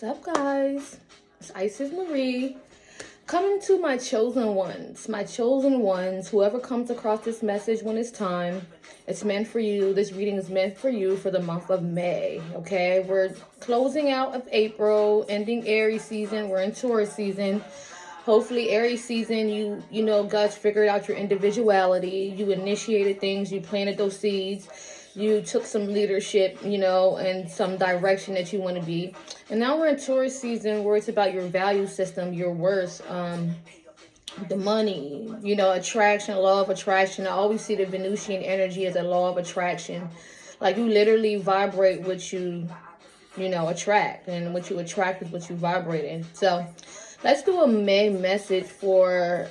What's up, guys? It's Isis Marie coming to my chosen ones. My chosen ones, whoever comes across this message when it's time, it's meant for you. This reading is meant for you for the month of May, okay? We're closing out of April, ending Aries season. We're in Taurus season. Hopefully, Aries season, you know, God's figured out your individuality. You initiated things. You planted those seeds. You took some leadership, you know, and some direction that you want to be. And now we're in Taurus season where it's about your value system, your worth, the money, you know, attraction, law of attraction. I always see the Venusian energy as a law of attraction. Like you literally vibrate what you know, attract. And what you attract is what you vibrate in. So let's do a May message for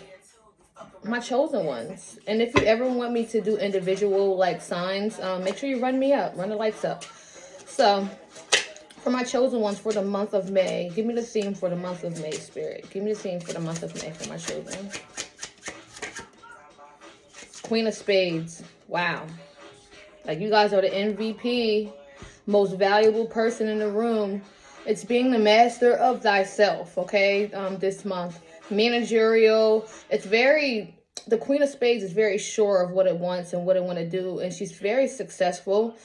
my chosen ones. And if you ever want me to do individual like signs, make sure you run me up, run the lights up. So for my chosen ones for the month of May, give me the theme for the month of May, Spirit. Give me the theme for the month of May for my chosen. Queen of Spades. Wow. Like you guys are the MVP, most valuable person in the room. It's being the master of thyself, okay, this month. Managerial. It's very, the Queen of Spades is very sure of what it wants and what it want to do. And she's very successful.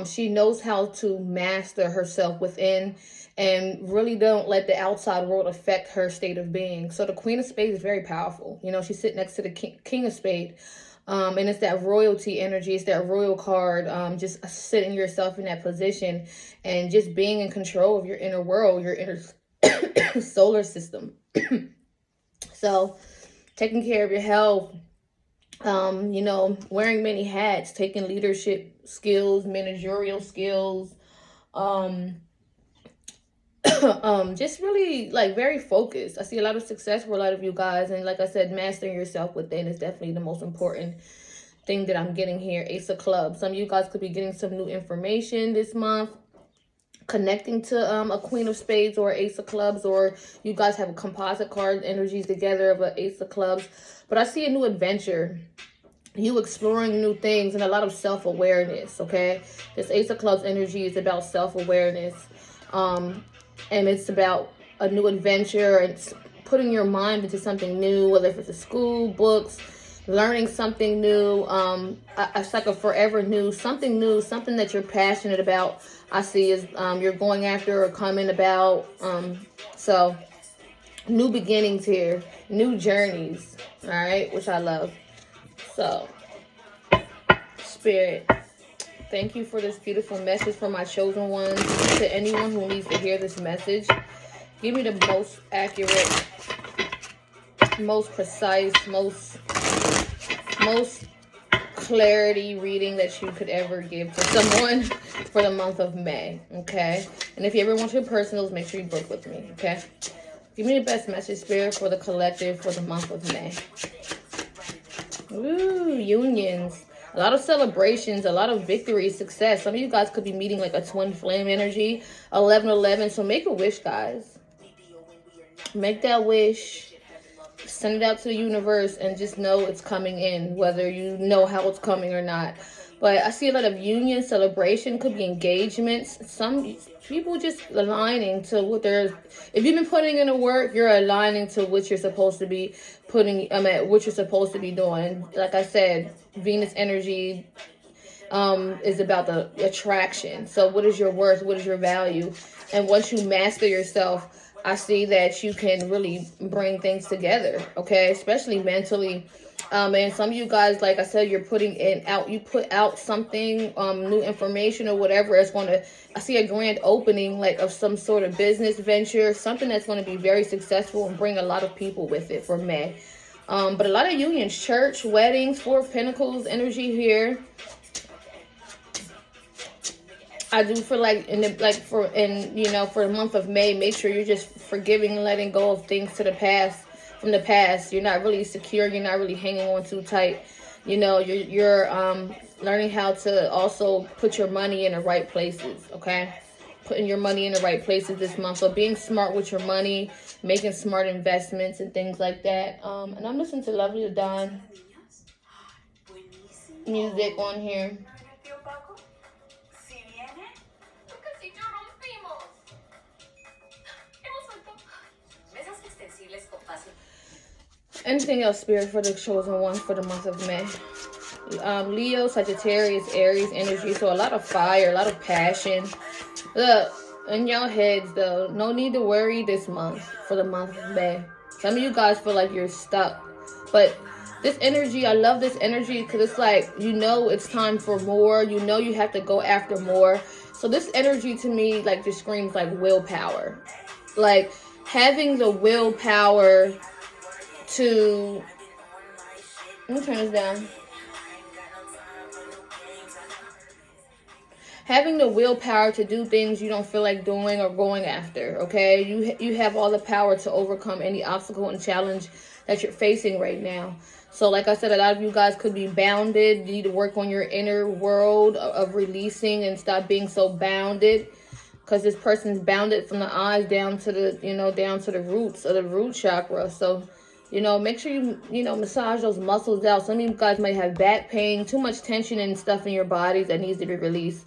She knows how to master herself within and really don't let the outside world affect her state of being. So the Queen of Spades is very powerful. You know, she's sitting next to the King of Spades. And it's that royalty energy. It's that royal card. Just sitting yourself in that position and just being in control of your inner world, your inner solar system. So taking care of your health, you know, wearing many hats, taking leadership skills, managerial skills, just really like very focused. I see a lot of success for a lot of you guys. And like I said, mastering yourself within is definitely the most important thing that I'm getting here. Ace of Clubs. Some of you guys could be getting some new information this month, connecting to a Queen of Spades or Ace of Clubs, or you guys have a composite card energies together of an Ace of Clubs. But I see a new adventure, you exploring new things, and a lot of self-awareness, okay? This Ace of Clubs energy is about self-awareness, and it's about a new adventure and putting your mind into something new, whether it's a school, books, learning something new. It's like a forever new, something that you're passionate about. I see is you're going after or coming about. So new beginnings here, new journeys, all right, which I love. So Spirit, thank you for this beautiful message for my chosen ones. To anyone who needs to hear this message, give me the most accurate, most precise, most clarity reading that you could ever give to someone for the month of May, okay? And if you ever want your personals, make sure you book with me, okay? Give me the best message, Spirit, for the collective for the month of May. Ooh, unions. A lot of celebrations, a lot of victory, success. Some of you guys could be meeting like a twin flame energy, 11-11. So make a wish, guys. Make that wish. Send it out to the universe and just know it's coming in, whether you know how it's coming or not. But I see a lot of union, celebration, could be engagements. Some people just aligning to what they're, if you've been putting in the work, you're aligning to what you're supposed to be putting, what you're supposed to be doing. Like I said, Venus energy is about the attraction. So what is your worth? What is your value? And once you master yourself, I see that you can really bring things together, okay? Especially mentally. And some of you guys, like I said, you're putting in out, you put out something, new information or whatever. It's going to, I see a grand opening, like of some sort of business venture, something that's going to be very successful and bring a lot of people with it for May. But a lot of unions, church, weddings, Four of Pentacles energy here. I do for like for the month of May, make sure you're just forgiving and letting go of things to the past, from the past. You're not really secure. You're not really hanging on too tight. You know, you're learning how to also put your money in the right places. Okay, putting your money in the right places this month. So being smart with your money, making smart investments and things like that. And I'm listening to Lovely Dawn music on here. Anything else, Spirit, for the chosen ones for the month of May? Leo, Sagittarius, Aries energy. So a lot of fire, a lot of passion. Look, in your heads, though, no need to worry this month for the month of May. Some of you guys feel like you're stuck. But this energy, I love this energy because it's like, you know, it's time for more. You know, you have to go after more. So this energy to me, like, just screams like willpower. Like, having the willpower to... Let me turn this down. Having the willpower to do things you don't feel like doing or going after, okay? You have all the power to overcome any obstacle and challenge that you're facing right now. So like I said, a lot of you guys could be bounded. You need to work on your inner world of releasing and stop being so bounded. Because this person's bounded from the eyes down to the, you know, down to the roots of the root chakra. So, you know, make sure you know, massage those muscles out. Some of you guys might have back pain, too much tension and stuff in your bodies that needs to be released.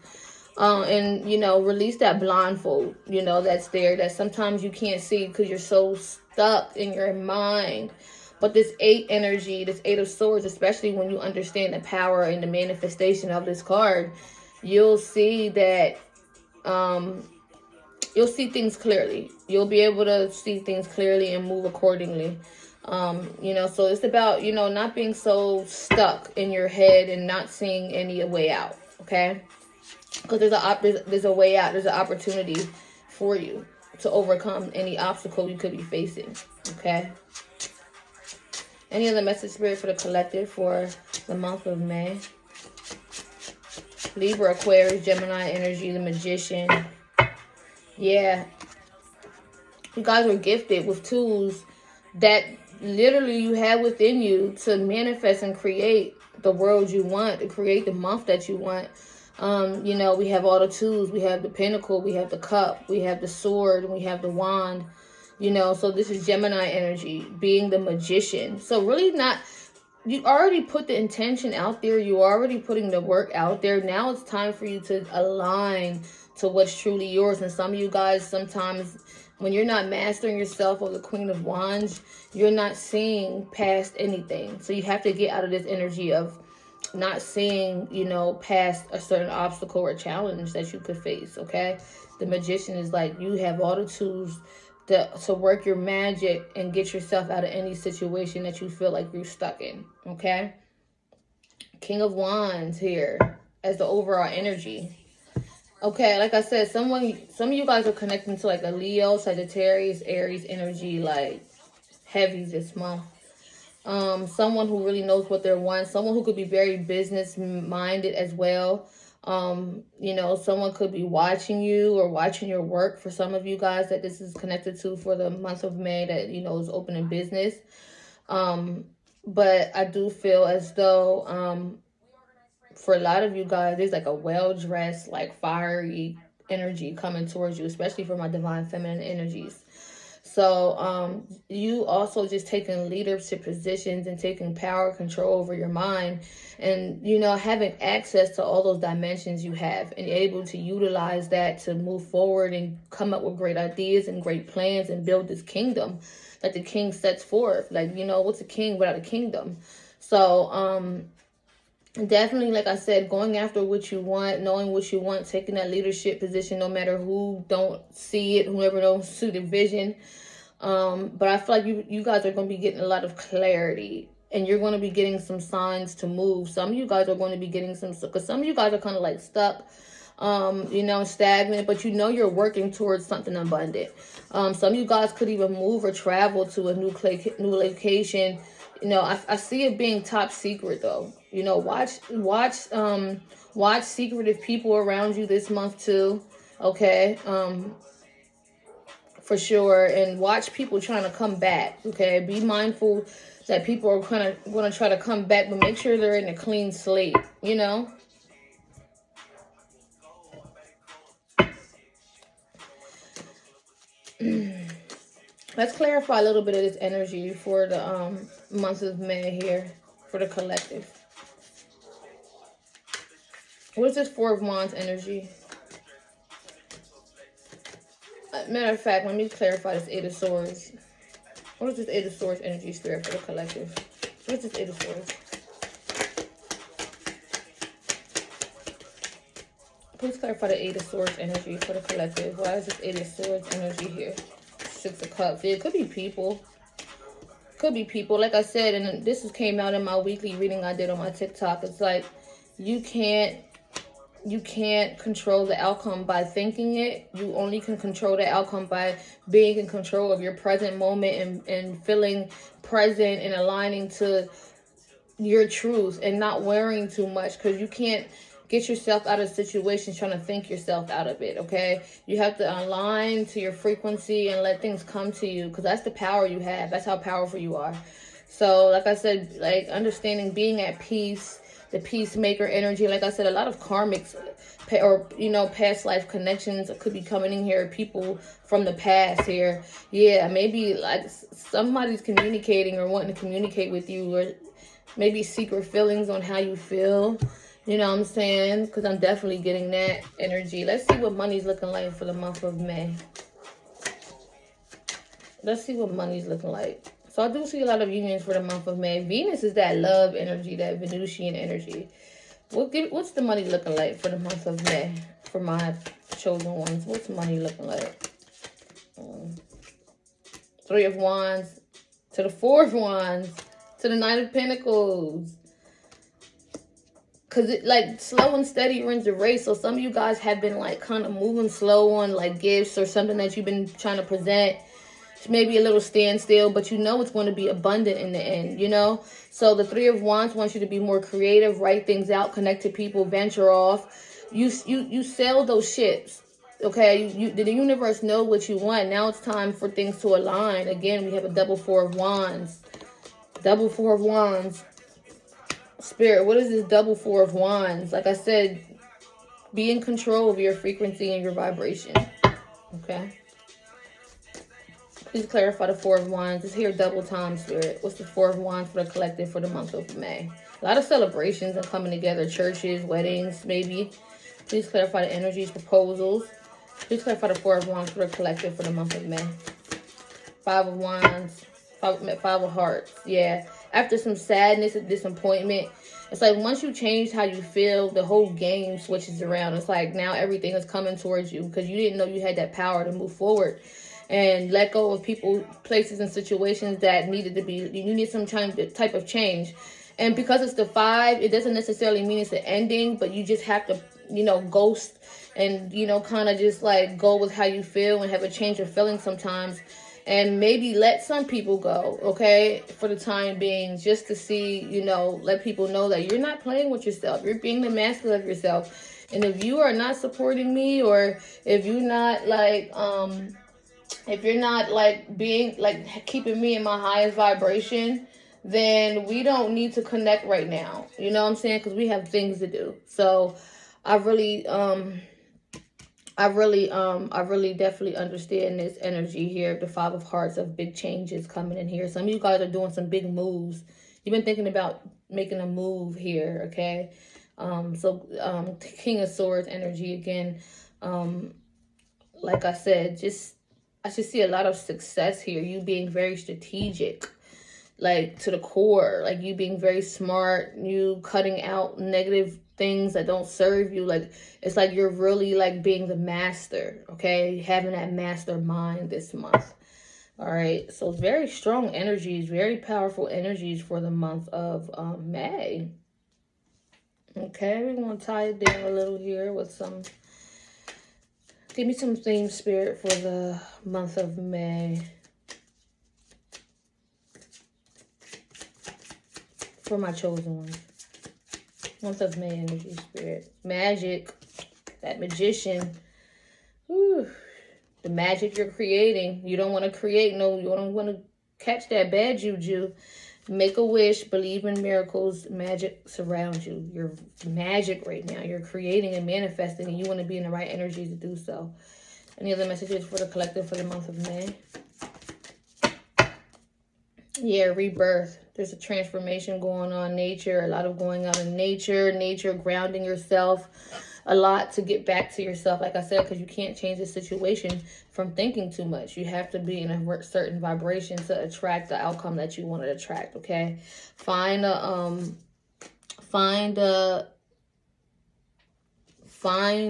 And, you know, release that blindfold, you know, that's there that sometimes you can't see because you're so stuck in your mind. But this 8 energy, this 8 of swords, especially when you understand the power and the manifestation of this card, you'll see that, you'll see things clearly. You'll be able to see things clearly and move accordingly. You know, so it's about, you know, not being so stuck in your head and not seeing any way out, okay? Because there's a way out. There's an opportunity for you to overcome any obstacle you could be facing. Okay. Any other message, Spirit, for the collective for the month of May? Libra, Aquarius, Gemini energy, the Magician. Yeah. You guys are gifted with tools that literally you have within you to manifest and create the world you want, to create the month that you want. You know, we have all the tools. We have the pentacle, we have the cup, we have the sword, and we have the wand. You know, so this is Gemini energy, being the magician. So really not, you already put the intention out there. You're already putting the work out there. Now it's time for you to align to what's truly yours. And some of you guys, sometimes when you're not mastering yourself or the Queen of Wands, you're not seeing past anything. So you have to get out of this energy of not seeing, you know, past a certain obstacle or challenge that you could face, okay? The Magician is like, you have all the tools to work your magic and get yourself out of any situation that you feel like you're stuck in, okay? King of Wands here as the overall energy. Okay, like I said, some of you guys are connecting to like a Leo, Sagittarius, Aries energy, like heavy this month. Someone who really knows what they want, someone who could be very business minded as well. You know, someone could be watching you or watching your work for some of you guys that this is connected to for the month of May that, you know, is opening business. But I do feel as though, for a lot of you guys, there's like a well-dressed, like fiery energy coming towards you, especially for my divine feminine energies. So you also just taking leadership positions and taking power control over your mind and, you know, having access to all those dimensions you have and able to utilize that to move forward and come up with great ideas and great plans and build this kingdom that the king sets forth. Like, you know, what's a king without a kingdom? So definitely, like I said, going after what you want, knowing what you want, taking that leadership position, no matter who don't see it, whoever don't see the vision. But I feel like you guys are going to be getting a lot of clarity and you're going to be getting some signs to move. Some of you guys are going to be getting some, because some of you guys are kind of like stuck, you know, stagnant, but you know you're working towards something abundant. Some of you guys could even move or travel to a new location. You know, I see it being top secret though. You know, watch secretive people around you this month too. Okay. For sure. And watch people trying to come back. Okay. Be mindful that people are going to try to come back, but make sure they're in a clean slate, you know. Let's clarify a little bit of this energy for the month of May here for the collective. What is this Four of Wands energy? Matter of fact, let me clarify this Eight of Swords. What is this Eight of Swords energy, Spirit, for the collective? What is this Eight of Swords? Please clarify the Eight of Swords energy for the collective. Why is this Eight of Swords energy here? Six of Cups. It could be people. Could be people. Like I said, and this came out in my weekly reading I did on my TikTok. It's like you can't control the outcome by thinking it. You only can control the outcome by being in control of your present moment and feeling present and aligning to your truth and not worrying too much, because you can't get yourself out of situations trying to think yourself out of it, okay? You have to align to your frequency and let things come to you, because that's the power you have. That's how powerful you are. So, like I said, like understanding being at peace, the peacemaker energy. Like I said, a lot of karmics or, you know, past life connections could be coming in here. People from the past here. Yeah, maybe like somebody's communicating or wanting to communicate with you, or maybe secret feelings on how you feel. You know what I'm saying? Because I'm definitely getting that energy. Let's see what money's looking like for the month of May. Let's see what money's looking like. So I do see a lot of unions for the month of May. Venus is that love energy, that Venusian energy. What's the money looking like for the month of May for my chosen ones? What's money looking like? Three of Wands to the Four of Wands to the Knight of Pentacles. Because it like slow and steady wins the race. So some of you guys have been like kind of moving slow on like gifts or something that you've been trying to present. Maybe a little standstill, but you know it's going to be abundant in the end, you know? So the Three of Wands wants you to be more creative, write things out, connect to people, venture off. You sail those ships, okay? The universe know what you want. Now it's time for things to align. Again, we have a double Four of Wands. Double Four of Wands. Spirit, what is this double Four of Wands? Like I said, be in control of your frequency and your vibration, okay? Please clarify the Four of Wands. It's here double time, Spirit. What's the Four of Wands for the collective for the month of May? A lot of celebrations and coming together. Churches, weddings, maybe. Please clarify the energies, proposals. Please clarify the Four of Wands for the collective for the month of May. Five of Wands. Five of Hearts. Yeah. After some sadness and disappointment, it's like once you change how you feel, the whole game switches around. It's like now everything is coming towards you because you didn't know you had that power to move forward and let go of people, places, and situations that needed to be, you need some type of change. And because it's the five, it doesn't necessarily mean it's an ending, but you just have to, you know, ghost and, you know, kind of just like go with how you feel and have a change of feeling sometimes. And maybe let some people go, okay, for the time being, just to see, you know, let people know that you're not playing with yourself. You're being the master of yourself. And if you are not supporting me, or if you're not like, if you're not like being like keeping me in my highest vibration, then we don't need to connect right now. You know what I'm saying? Because we have things to do. So I really definitely understand this energy here. The Five of Hearts of big changes coming in here. Some of you guys are doing some big moves. You've been thinking about making a move here, okay? King of Swords energy again. Like I said, I should see a lot of success here. You being very strategic, like to the core, like you being very smart, you cutting out negative things that don't serve you. Like it's like you're really like being the master, okay? Having that master mind this month. All right, so very strong energies, very powerful energies for the month of May. Okay, we're going to tie it down a little here with some, give me some theme, Spirit, for the month of May. For my chosen ones. Month of May energy, Spirit. Magic. That magician. Whew. The magic you're creating. You don't want to create no, you don't want to catch that bad juju. Make a wish. Believe in miracles. Magic surrounds you. You're magic right now. You're creating and manifesting, and you want to be in the right energy to do so. Any other messages for the collective for the month of May? Yeah, rebirth. There's a transformation going on. Nature, a lot of going out in nature. Nature, grounding yourself. a lot to get back to yourself, like I said, because you can't change the situation from thinking too much. You have to be in a certain vibration to attract the outcome that you want to attract, okay? Find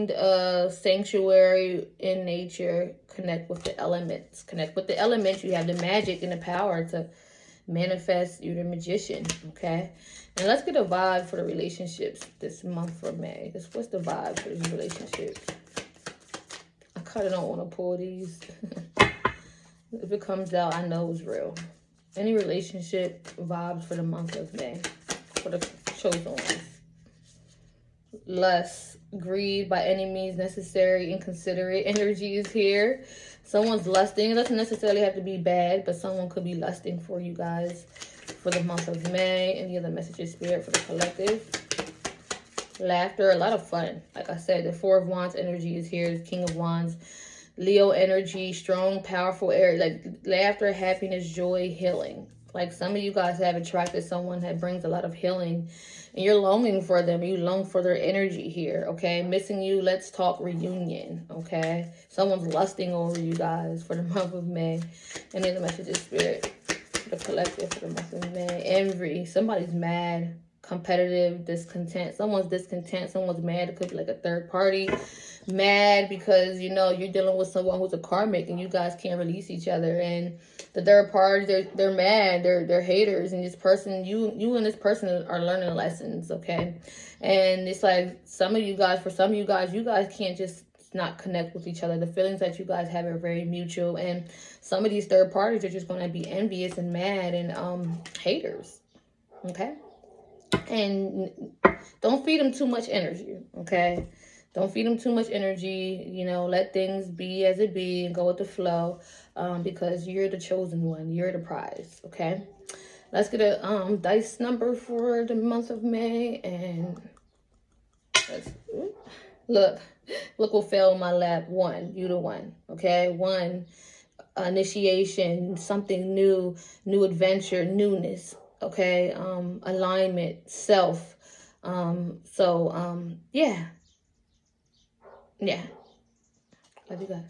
a sanctuary in nature. Connect with the elements. Connect with the elements. You have the magic and the power to manifest. You're the magician, okay? And let's get a vibe for the relationships this month for May. What's the vibe for these relationships? I kind of don't want to pull these. If it comes out, I know it's real. Any relationship vibes for the month of May for the chosen ones. Lust, greed, by any means necessary, inconsiderate energy is here. Someone's lusting. It doesn't necessarily have to be bad, but someone could be lusting for you guys for the month of May. Any other messages, Spirit, for the collective? Laughter, a lot of fun. Like I said, the Four of Wands energy is here. The King of Wands. Leo energy, strong, powerful air. Like laughter, happiness, joy, healing. Like some of you guys have attracted someone that brings a lot of healing. And you're longing for them. You long for their energy here, okay? Missing you, let's talk reunion, okay? Someone's lusting over you guys for the month of May. Any of the messages, Spirit, the collective for the month of May. Envy, somebody's mad, competitive, discontent. Someone's discontent, someone's mad. It could be like a third party. Mad because, you know, you're dealing with someone who's a karmic and you guys can't release each other. And the third party, they're mad, they're haters, and this person, you and this person are learning lessons, okay? And it's like some of you guys, for some of you guys can't just not connect with each other. The feelings that you guys have are very mutual, and some of these third parties are just going to be envious and mad and haters, okay? And don't feed them too much energy, okay? Don't feed them too much energy. You know, let things be as it be and go with the flow, because you're the chosen one. You're the prize, okay? Let's get a dice number for the month of May. And look what fell in my lap. 1, you the one, okay? 1, initiation, something new, new adventure, newness, okay? Alignment, self. Yeah. Love you guys.